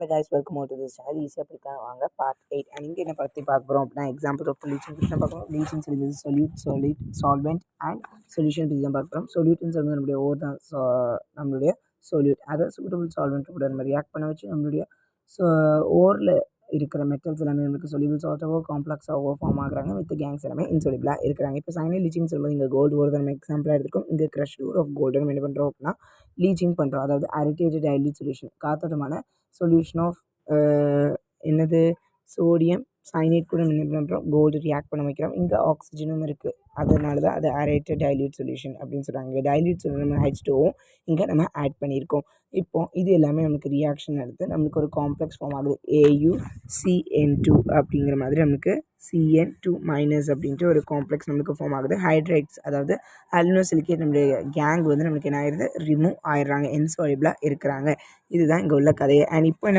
Hey guys, welcome to this channel. ஈஸியாக படிக்கலாம் வாங்க பார்ட் 8. அண்ட் இங்கே என்ன பற்றி பார்க்க போகிறோம் அப்படின்னா எக்ஸாம்பிள் ஆஃப் ப்ளீச்சிங் பற்றி தான் பார்க்குறோம். ப்ளீச்சிங் சொல்லுறது solid சால்வெண்ட் அண்ட் சொல்யூஷன் பற்றி தான் பார்க்குறோம். சொல்யூட்னு சொல்லுறது நம்மளுடைய ஓர் தான், நம்மளுடைய சொல்யூட் அதை சூட்டபிள் சால்வெண்ட் கூட நம்ம ரியாக்ட் பண்ண வச்சு நம்மளுடைய ஓரில் இருக்கிற மெட்டல்ஸ் எல்லாமே நமக்கு சொல்யூபிள் சால்ட்டாவோ காம்ப்ளெக்ஸாகவோ ஃபார்ம் ஆகுறாங்க. வித் கேங்ஸ் எல்லாமே இன்சொல்யூபிளாக இருக்கிறாங்க. இப்போ சைனல் லீச்சிங் சொல்லும்போது இங்கே கோல்டு ஓர் தான் நம்ம எக்ஸாம்பிளாக எடுத்துக்கோம். இங்கே க்ரஷ் ஓர் ஆஃப் கோல்டு நம்ம என்ன பண்ணுறோம் அப்படின்னா லீச்சிங் பண்ணுறோம். அதாவது அரிட்டேட்டட் டைல்யூட் சொல்யூஷன் காத்தோட்டமான சொல்யூஷன் ஆஃப் என்னது சோடியம் சைனேட் கூட என்ன பண்ணுறோம் கோல்டு ரியாக்ட் பண்ண வைக்கிறோம். இங்கே ஆக்சிஜனும் இருக்குது, அதனால தான் அது அரேட்டட் டைல்யூட் சொல்யூஷன் அப்படின்னு சொல்கிறாங்க. இங்கே டைல்யூட் சொல்யூஷன் நம்ம H2O இங்கே நம்ம ஆட் பண்ணியிருக்கோம். இப்போது இது எல்லாமே நமக்கு ரியாக்ஷன் எடுத்து நம்மளுக்கு ஒரு காம்ப்ளெக்ஸ் ஃபார்ம் ஆகுது. AuCN2 அப்படிங்கிற மாதிரி நமக்கு CN2- அப்படின்ட்டு ஒரு காம்ப்ளெக்ஸ் நம்மளுக்கு ஃபார்ம் ஆகுது. ஹைட்ரைட்ஸ் அதாவது அலுமினோசிலிகேட் நம்மளுடைய கேங் வந்து நம்மளுக்கு என்ன ஆயிடுது ரிமூவ் ஆயிடுறாங்க, இன்சால்யூபிளாக இருக்கிறாங்க. இதுதான் இங்கே உள்ள கதையை. அண்ட் இப்போ என்ன